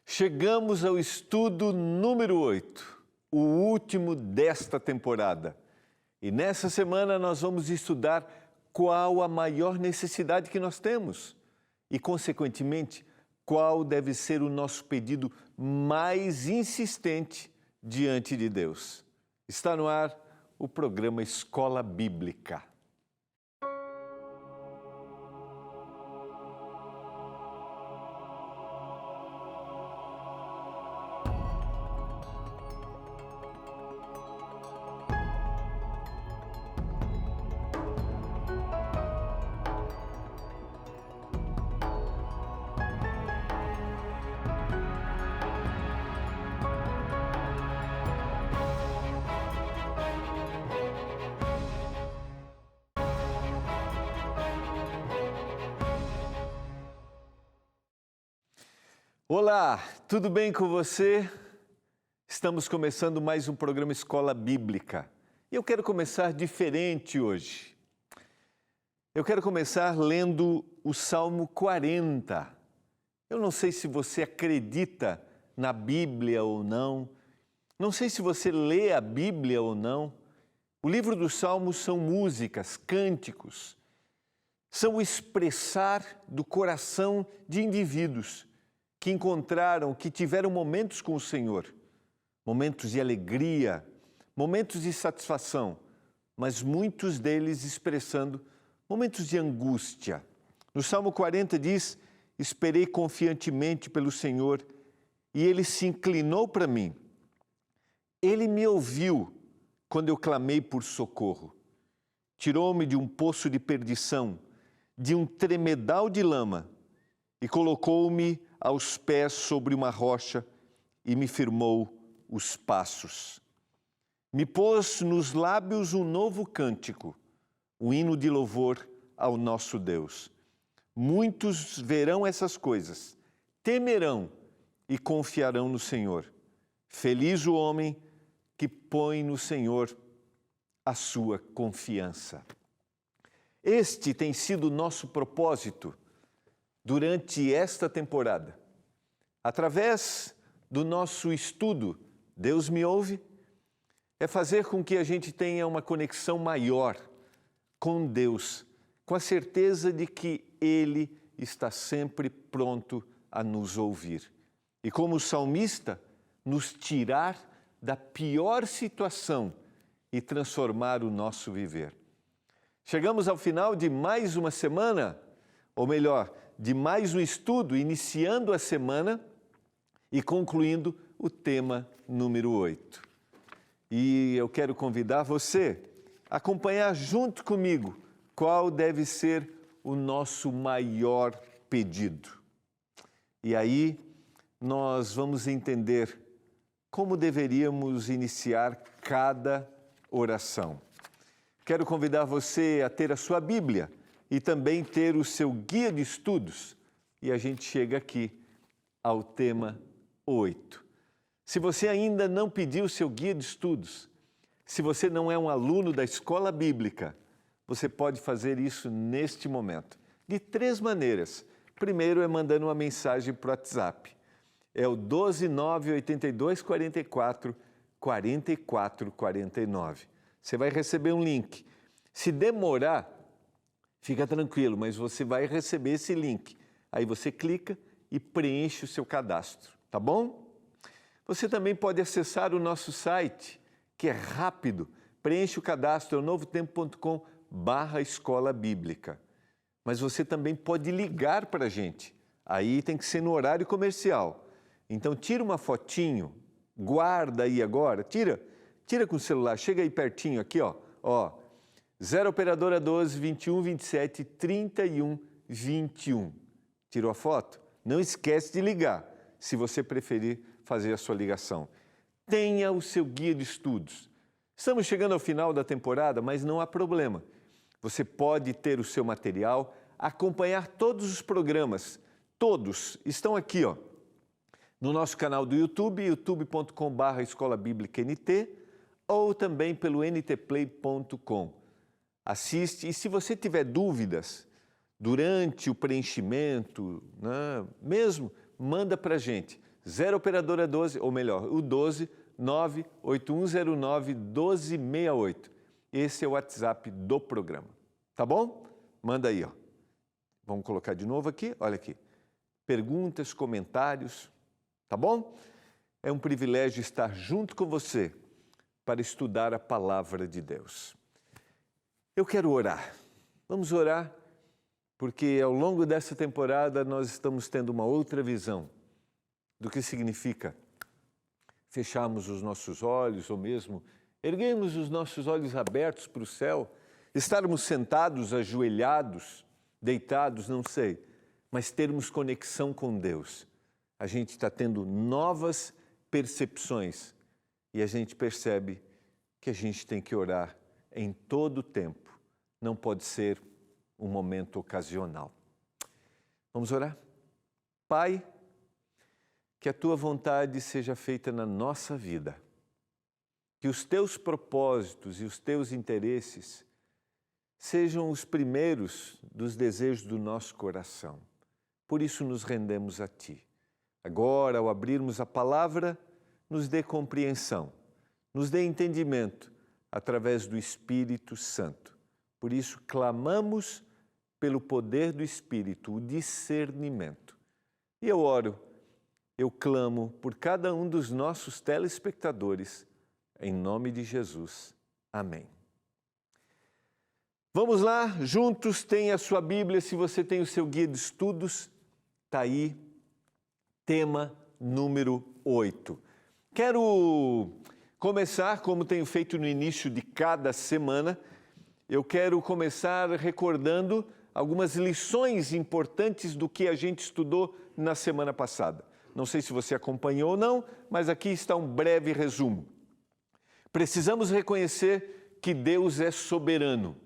Chegamos ao estudo número 8, o último desta temporada. E nessa semana nós vamos estudar qual a maior necessidade que nós temos e, consequentemente, qual deve ser o nosso pedido mais insistente diante de Deus. Está no ar o programa Escola Bíblica. Olá, tudo bem com você? Estamos começando mais um programa Escola Bíblica. E eu quero começar diferente hoje. Eu quero começar lendo o Salmo 40. Eu não sei se você acredita na Bíblia ou não. Não sei se você lê a Bíblia ou não. O livro dos Salmos são músicas, cânticos. São o expressar do coração de indivíduos que encontraram, que tiveram momentos com o Senhor, momentos de alegria, momentos de satisfação, mas muitos deles expressando momentos de angústia. No Salmo 40 diz: esperei confiantemente pelo Senhor e Ele se inclinou para mim. Ele me ouviu quando eu clamei por socorro. Tirou-me de um poço de perdição, de um tremedal de lama, e colocou-me aos pés sobre uma rocha e me firmou os passos. Me pôs nos lábios um novo cântico, um hino de louvor ao nosso Deus. Muitos verão essas coisas, temerão e confiarão no Senhor. Feliz o homem que põe no Senhor a sua confiança. Este tem sido o nosso propósito durante esta temporada. Através do nosso estudo, Deus me ouve, é fazer com que a gente tenha uma conexão maior com Deus, com a certeza de que Ele está sempre pronto a nos ouvir. E como salmista, nos tirar da pior situação e transformar o nosso viver. Chegamos ao final de mais uma semana, ou melhor, de mais um estudo, iniciando a semana e concluindo o tema número 8. E eu quero convidar você a acompanhar junto comigo qual deve ser o nosso maior pedido. E aí nós vamos entender como deveríamos iniciar cada oração. Quero convidar você a ter a sua Bíblia e também ter o seu guia de estudos. E a gente chega aqui ao tema 8. Se você ainda não pediu o seu guia de estudos, se você não é um aluno da Escola Bíblica, você pode fazer isso neste momento, de 3 maneiras. Primeiro é mandando uma mensagem para o WhatsApp. É o 12982444449. Você vai receber um link. Se demorar, fica tranquilo, mas você vai receber esse link. Aí você clica e preenche o seu cadastro, tá bom? Você também pode acessar o nosso site, que é rápido. Preenche o cadastro, é o novotempo.com/escola bíblica. Mas você também pode ligar para a gente. Aí tem que ser no horário comercial. Então tira uma fotinho, guarda aí agora, tira com o celular, chega aí pertinho aqui, ó. 0 operadora 12 21 27 31 21. Tirou a foto? Não esquece de ligar, se você preferir fazer a sua ligação. Tenha o seu guia de estudos. Estamos chegando ao final da temporada, mas não há problema. Você pode ter o seu material, acompanhar todos os programas. Todos estão aqui, ó, no nosso canal do YouTube, youtube.com/Escola Bíblica NT, ou também pelo ntplay.com. Assiste, e se você tiver dúvidas durante o preenchimento, né, mesmo, manda para a gente. 0 operadora 12, ou melhor, o 12 98109 1268. Esse é o WhatsApp do programa, tá bom? Manda aí, ó. Vamos colocar de novo aqui, olha aqui. Perguntas, comentários, tá bom? É um privilégio estar junto com você para estudar a palavra de Deus. Eu quero orar. Vamos orar, porque ao longo dessa temporada nós estamos tendo uma outra visão do que significa fecharmos os nossos olhos ou mesmo erguermos os nossos olhos abertos para o céu, estarmos sentados, ajoelhados, deitados, não sei, mas termos conexão com Deus. A gente está tendo novas percepções e a gente percebe que a gente tem que orar em todo o tempo. Não pode ser um momento ocasional. Vamos orar? Pai, que a Tua vontade seja feita na nossa vida. Que os Teus propósitos e os Teus interesses sejam os primeiros dos desejos do nosso coração. Por isso nos rendemos a Ti. Agora, ao abrirmos a palavra, nos dê compreensão, nos dê entendimento através do Espírito Santo. Por isso, clamamos pelo poder do Espírito, o discernimento. E eu oro, eu clamo por cada um dos nossos telespectadores, em nome de Jesus. Amém. Vamos lá, juntos, tem a sua Bíblia, se você tem o seu guia de estudos, está aí, tema número 8. Quero começar, como tenho feito no início de cada semana, eu quero começar recordando algumas lições importantes do que a gente estudou na semana passada. Não sei se você acompanhou ou não, mas aqui está um breve resumo. Precisamos reconhecer que Deus é soberano.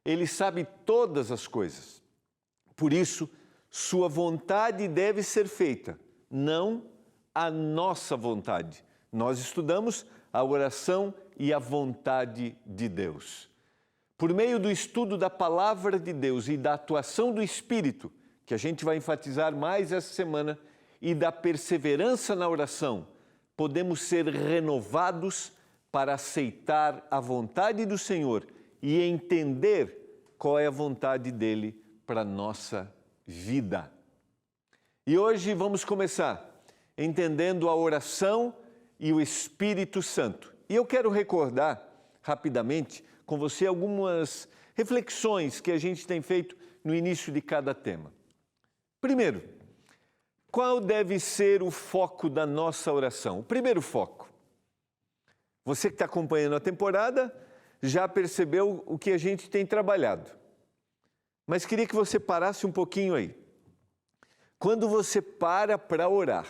Ele sabe todas as coisas. Por isso, sua vontade deve ser feita, não a nossa vontade. Nós estudamos a oração e a vontade de Deus. Por meio do estudo da palavra de Deus e da atuação do Espírito, que a gente vai enfatizar mais essa semana, e da perseverança na oração, podemos ser renovados para aceitar a vontade do Senhor e entender qual é a vontade dele para a nossa vida. E hoje vamos começar entendendo a oração e o Espírito Santo. E eu quero recordar rapidamente com você algumas reflexões que a gente tem feito no início de cada tema. Primeiro, qual deve ser o foco da nossa oração? O primeiro foco. Você que está acompanhando a temporada já percebeu o que a gente tem trabalhado. Mas queria que você parasse um pouquinho aí. Quando você para orar,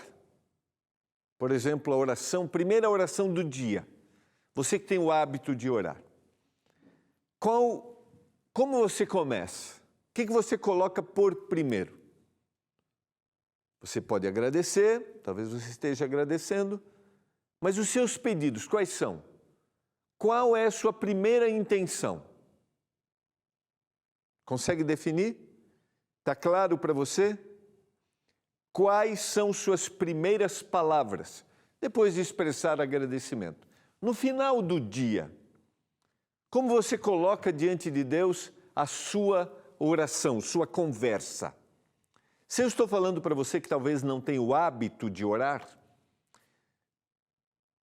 por exemplo, a oração, primeira oração do dia, você que tem o hábito de orar, como você começa? O que você coloca por primeiro? Você pode agradecer, talvez você esteja agradecendo, mas os seus pedidos, quais são? Qual é a sua primeira intenção? Consegue definir? Está claro para você? Quais são suas primeiras palavras, depois de expressar agradecimento? No final do dia, como você coloca diante de Deus a sua oração, sua conversa? Se eu estou falando para você que talvez não tenha o hábito de orar,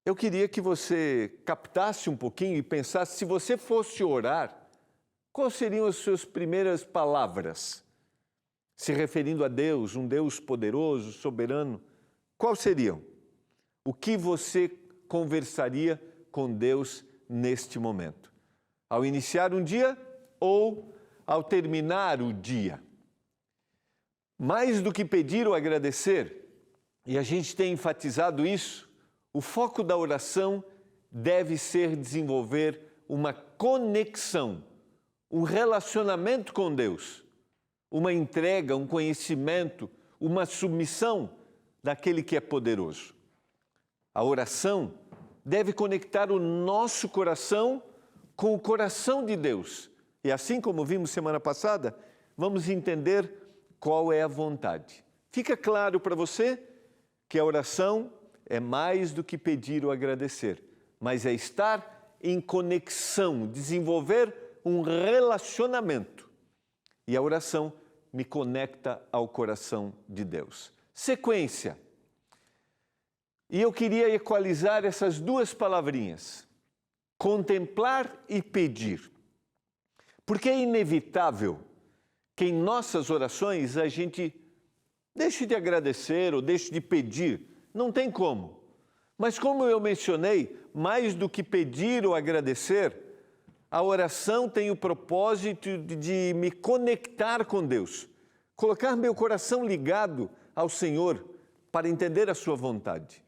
eu queria que você captasse um pouquinho e pensasse, se você fosse orar, quais seriam as suas primeiras palavras? Se referindo a Deus, um Deus poderoso, soberano, quais seriam? O que você conversaria com Deus neste momento? Ao iniciar um dia ou ao terminar o dia? Mais do que pedir ou agradecer, e a gente tem enfatizado isso, o foco da oração deve ser desenvolver uma conexão, um relacionamento com Deus, uma entrega, um conhecimento, uma submissão daquele que é poderoso. A oração deve conectar o nosso coração com o coração de Deus. E assim como vimos semana passada, vamos entender qual é a vontade. Fica claro para você que a oração é mais do que pedir ou agradecer, mas é estar em conexão, desenvolver um relacionamento. E a oração me conecta ao coração de Deus. Sequência. E eu queria equalizar essas duas palavrinhas, contemplar e pedir. Porque é inevitável que em nossas orações a gente deixe de agradecer ou deixe de pedir. Não tem como. Mas como eu mencionei, mais do que pedir ou agradecer, a oração tem o propósito de me conectar com Deus, colocar meu coração ligado ao Senhor para entender a sua vontade.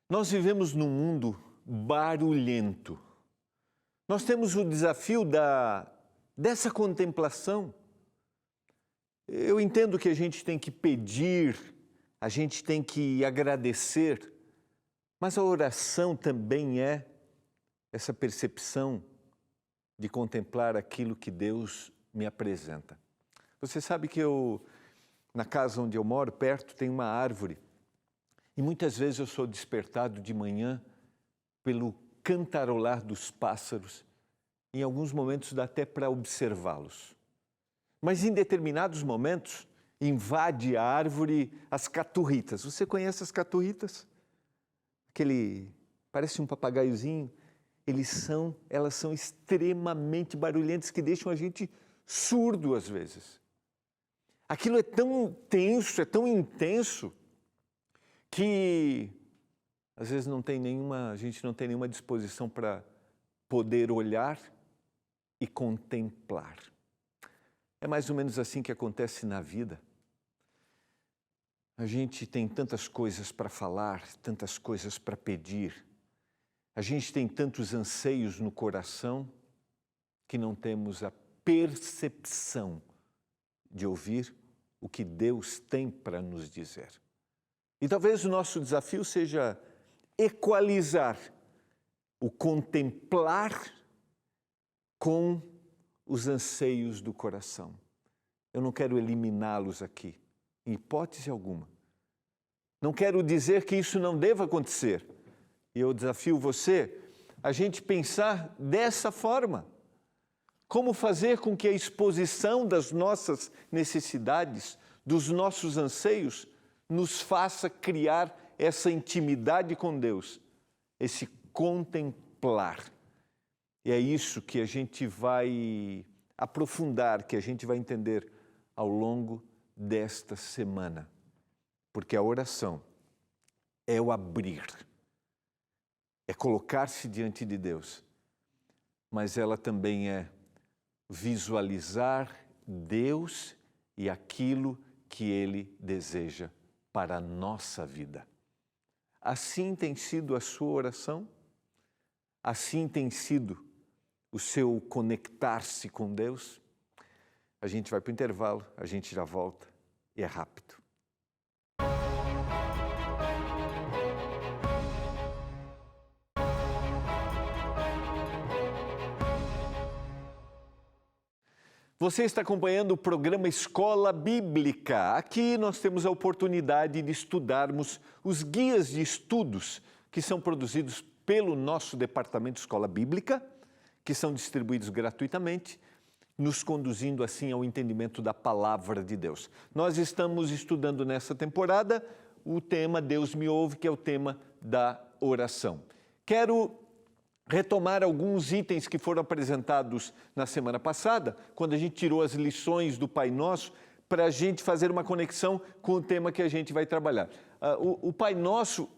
Nós vivemos num mundo barulhento. Nós temos o desafio dessa contemplação. Eu entendo que a gente tem que pedir, a gente tem que agradecer, mas a oração também é essa percepção de contemplar aquilo que Deus me apresenta. Você sabe que na casa onde eu moro, perto, tem uma árvore. E muitas vezes eu sou despertado de manhã pelo cantarolar dos pássaros. Em alguns momentos dá até para observá-los. Mas em determinados momentos invade a árvore as caturritas. Você conhece as caturritas? Parece um papagaiozinho. Elas são extremamente barulhentas que deixam a gente surdo às vezes. Aquilo é tão tenso, é tão intenso, que às vezes a gente não tem nenhuma disposição para poder olhar e contemplar. É mais ou menos assim que acontece na vida. A gente tem tantas coisas para falar, tantas coisas para pedir. A gente tem tantos anseios no coração que não temos a percepção de ouvir o que Deus tem para nos dizer. E talvez o nosso desafio seja equalizar o contemplar com os anseios do coração. Eu não quero eliminá-los aqui, em hipótese alguma. Não quero dizer que isso não deva acontecer. E eu desafio você a gente pensar dessa forma. Como fazer com que a exposição das nossas necessidades, dos nossos anseios, nos faça criar essa intimidade com Deus, esse contemplar. E é isso que a gente vai aprofundar, que a gente vai entender ao longo desta semana. Porque a oração é o abrir, é colocar-se diante de Deus, mas ela também é visualizar Deus e aquilo que Ele deseja para a nossa vida. Assim tem sido a sua oração? Assim tem sido o seu conectar-se com Deus? A gente vai para o intervalo, a gente já volta e é rápido. Você está acompanhando o programa Escola Bíblica. Aqui nós temos a oportunidade de estudarmos os guias de estudos que são produzidos pelo nosso Departamento de Escola Bíblica, que são distribuídos gratuitamente, nos conduzindo assim ao entendimento da Palavra de Deus. Nós estamos estudando nessa temporada o tema Deus me ouve, que é o tema da oração. Quero retomar alguns itens que foram apresentados na semana passada, quando a gente tirou as lições do Pai Nosso, para a gente fazer uma conexão com o tema que a gente vai trabalhar. O Pai Nosso,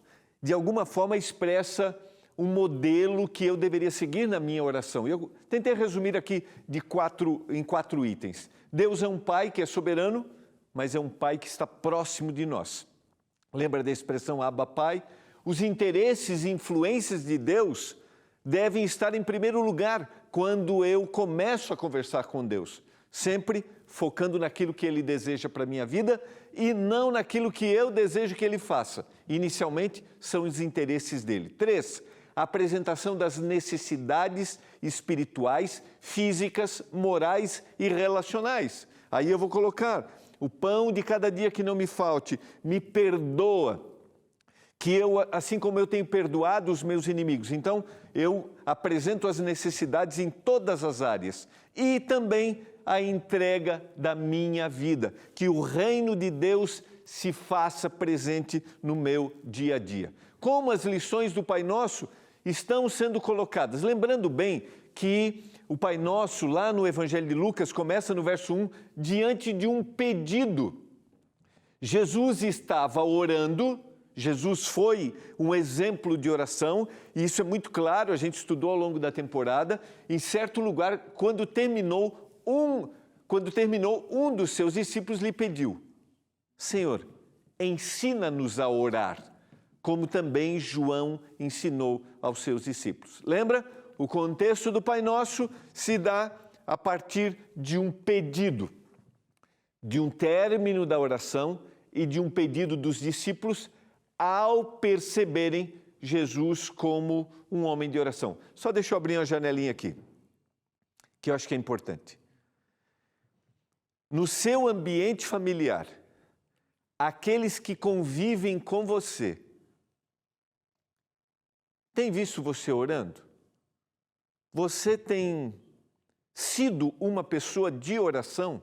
de alguma forma, expressa um modelo que eu deveria seguir na minha oração. Eu tentei resumir aqui em quatro itens. Deus é um Pai que é soberano, mas é um Pai que está próximo de nós. Lembra da expressão Abba Pai? Os interesses e influências de Deus devem estar em primeiro lugar quando eu começo a conversar com Deus, sempre focando naquilo que Ele deseja para a minha vida e não naquilo que eu desejo que Ele faça. Inicialmente, são os interesses dele. 3, a apresentação das necessidades espirituais, físicas, morais e relacionais. Aí eu vou colocar o pão de cada dia que não me falte, me perdoa, que eu, assim como eu tenho perdoado os meus inimigos. Então, eu apresento as necessidades em todas as áreas e também a entrega da minha vida, que o reino de Deus se faça presente no meu dia a dia. Como as lições do Pai Nosso estão sendo colocadas. Lembrando bem que o Pai Nosso, lá no Evangelho de Lucas, começa no verso 1, diante de um pedido. Jesus estava orando, Jesus foi um exemplo de oração, e isso é muito claro, a gente estudou ao longo da temporada. Em certo lugar, quando terminou, um dos seus discípulos lhe pediu: Senhor, ensina-nos a orar, como também João ensinou aos seus discípulos. Lembra? O contexto do Pai Nosso se dá a partir de um pedido, de um término da oração e de um pedido dos discípulos ao perceberem Jesus como um homem de oração. Só deixa eu abrir uma janelinha aqui, que eu acho que é importante. No seu ambiente familiar, aqueles que convivem com você, têm visto você orando? Você tem sido uma pessoa de oração?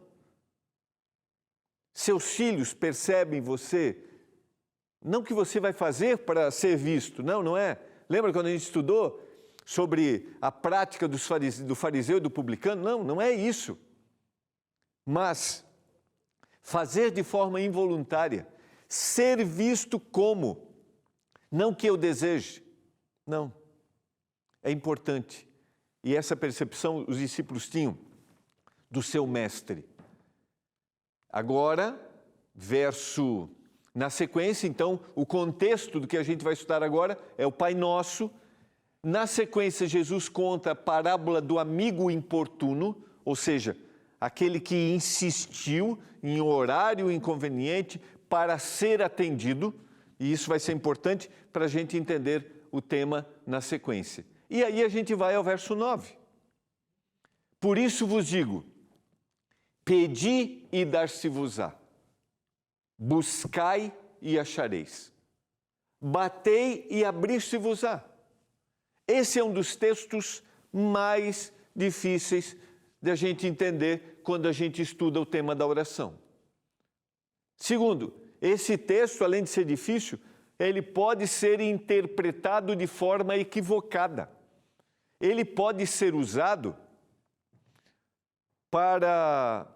Seus filhos percebem você? Não que você vai fazer para ser visto, não é? Lembra quando a gente estudou sobre a prática do fariseu e do publicano? Não é isso. Mas fazer de forma involuntária, ser visto como, não que eu deseje, não. É importante. E essa percepção os discípulos tinham do seu mestre. Agora, na sequência, então, o contexto do que a gente vai estudar agora é o Pai Nosso. Na sequência, Jesus conta a parábola do amigo importuno, ou seja, aquele que insistiu em horário inconveniente para ser atendido, e isso vai ser importante para a gente entender o tema na sequência. E aí a gente vai ao verso 9. Por isso vos digo, pedi e dar-se-vos-á, buscai e achareis, batei e abrir-se-vos-á. Esse é um dos textos mais difíceis de a gente entender quando a gente estuda o tema da oração. Segundo, esse texto, além de ser difícil, ele pode ser interpretado de forma equivocada. Ele pode ser usado para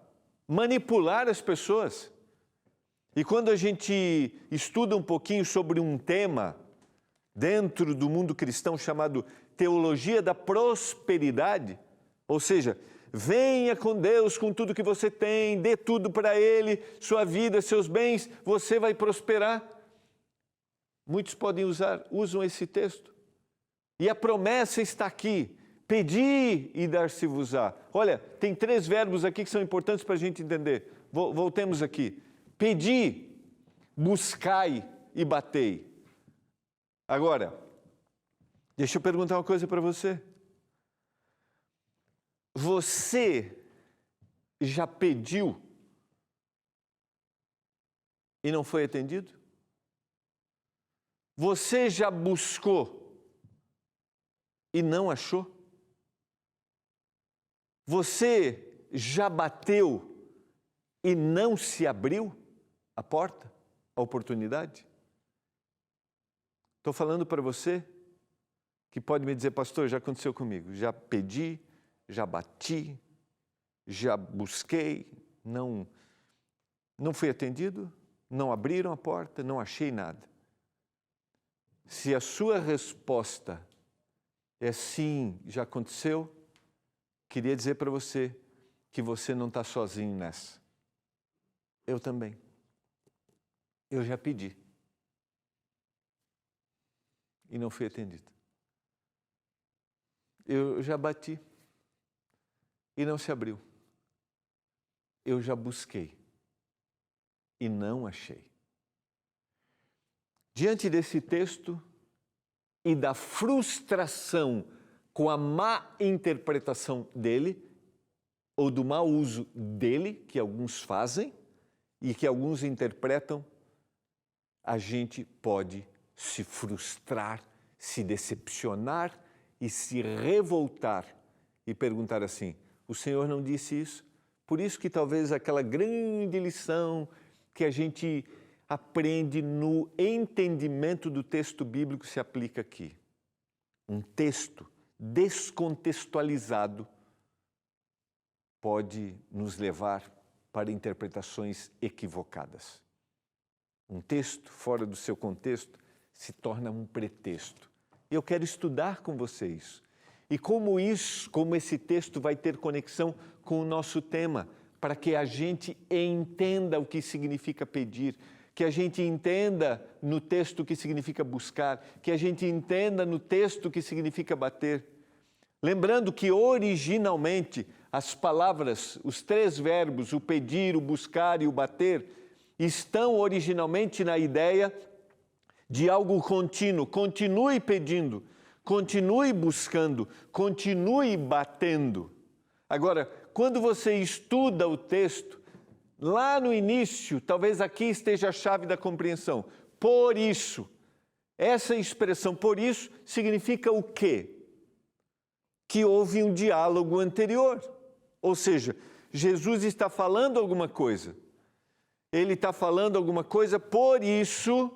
manipular as pessoas. E quando a gente estuda um pouquinho sobre um tema dentro do mundo cristão chamado teologia da prosperidade, ou seja, venha com Deus com tudo que você tem, dê tudo para Ele, sua vida, seus bens, você vai prosperar. Muitos usam esse texto. E a promessa está aqui, pedi e dar-se-vos-á. Olha, tem 3 verbos aqui que são importantes para a gente entender. Voltemos aqui. Pedi, buscai e batei. Agora, deixa eu perguntar uma coisa para você. Você já pediu e não foi atendido? Você já buscou e não achou? Você já bateu e não se abriu a porta, a oportunidade? Estou falando para você que pode me dizer, pastor, já aconteceu comigo, já pedi, já bati, já busquei, não fui atendido, não abriram a porta, não achei nada. Se a sua resposta é sim, já aconteceu, queria dizer para você que você não está sozinho nessa. Eu também. Eu já pedi e não fui atendido. Eu já bati e não se abriu. Eu já busquei e não achei. Diante desse texto e da frustração com a má interpretação dele, ou do mau uso dele, que alguns fazem, e que alguns interpretam, a gente pode se frustrar, se decepcionar e se revoltar e perguntar assim: o Senhor não disse isso? Por isso que talvez aquela grande lição que a gente aprende no entendimento do texto bíblico se aplica aqui. Um texto descontextualizado pode nos levar para interpretações equivocadas. Um texto fora do seu contexto se torna um pretexto. Eu quero estudar com vocês. E como esse texto vai ter conexão com o nosso tema, para que a gente entenda o que significa pedir, que a gente entenda no texto o que significa buscar, que a gente entenda no texto o que significa bater. Lembrando que originalmente as palavras, os 3 verbos, o pedir, o buscar e o bater, estão originalmente na ideia de algo contínuo. Continue pedindo, continue buscando, continue batendo. Agora, quando você estuda o texto, lá no início, talvez aqui esteja a chave da compreensão. Por isso, essa expressão por isso significa o quê? Que houve um diálogo anterior. Ou seja, Jesus está falando alguma coisa. Ele está falando alguma coisa, por isso.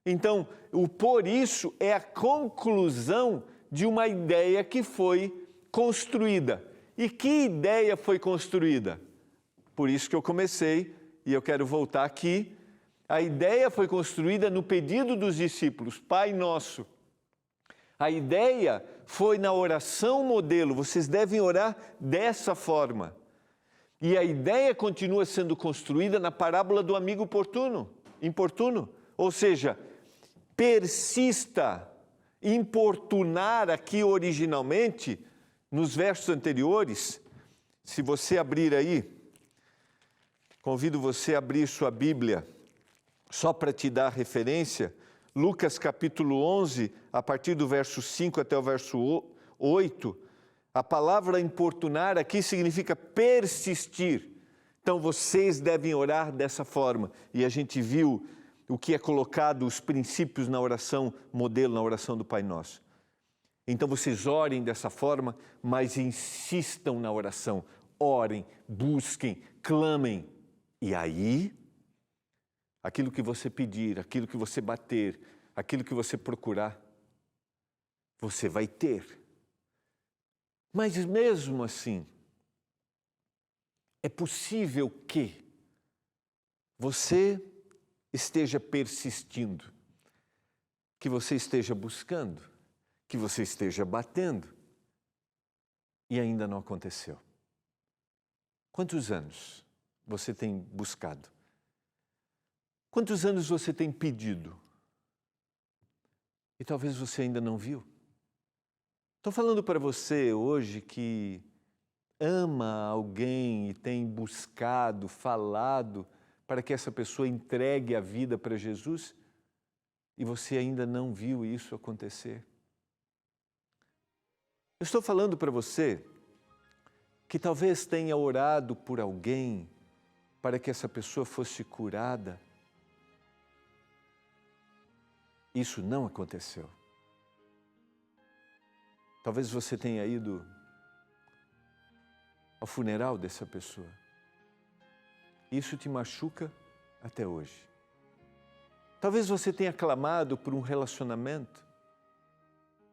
Então, o por isso é a conclusão de uma ideia que foi construída. E que ideia foi construída? Por isso que eu comecei, e eu quero voltar aqui. A ideia foi construída no pedido dos discípulos, Pai Nosso. A ideia foi na oração modelo, vocês devem orar dessa forma. E a ideia continua sendo construída na parábola do amigo importuno. Ou seja, persista, importunar aqui originalmente, nos versos anteriores. Se você abrir aí, convido você a abrir sua Bíblia, só para te dar referência, Lucas capítulo 11, a partir do verso 5 até o verso 8, a palavra importunar aqui significa persistir. Então vocês devem orar dessa forma. E a gente viu o que é colocado, os princípios na oração modelo, na oração do Pai Nosso. Então vocês orem dessa forma, mas insistam na oração. Orem, busquem, clamem. E aí, aquilo que você pedir, aquilo que você bater, aquilo que você procurar, você vai ter. Mas mesmo assim, é possível que você esteja persistindo, que você esteja buscando, que você esteja batendo e ainda não aconteceu. Quantos anos você tem buscado? Quantos anos você tem pedido? E talvez você ainda não viu. Estou falando para você hoje que ama alguém e tem buscado, falado para que essa pessoa entregue a vida para Jesus e você ainda não viu isso acontecer. Eu estou falando para você que talvez tenha orado por alguém para que essa pessoa fosse curada. Isso não aconteceu. Talvez você tenha ido ao funeral dessa pessoa. Isso te machuca até hoje. Talvez você tenha clamado por um relacionamento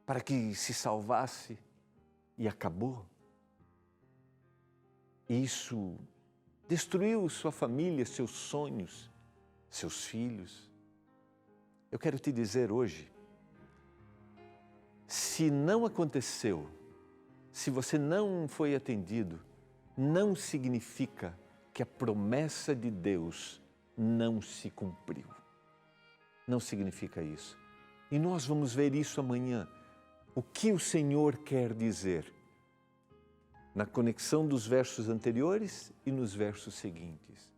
para que se salvasse e acabou. Isso destruiu sua família, seus sonhos, seus filhos. Eu quero te dizer hoje, se não aconteceu, se você não foi atendido, não significa que a promessa de Deus não se cumpriu. Não significa isso. E nós vamos ver isso amanhã. O que o Senhor quer dizer na conexão dos versos anteriores e nos versos seguintes.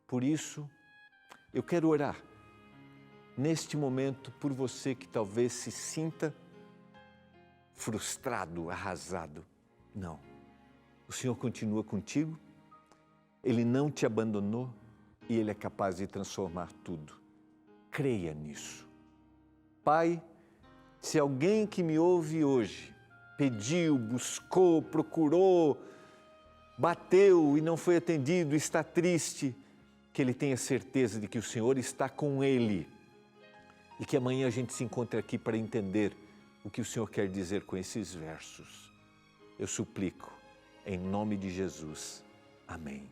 Por isso, eu quero orar neste momento por você que talvez se sinta frustrado, arrasado. Não. O Senhor continua contigo, Ele não te abandonou, e Ele é capaz de transformar tudo. Creia nisso. Pai, se alguém que me ouve hoje pediu, buscou, procurou, bateu e não foi atendido, está triste, que ele tenha certeza de que o Senhor está com ele e que amanhã a gente se encontre aqui para entender o que o Senhor quer dizer com esses versos. Eu suplico, em nome de Jesus. Amém.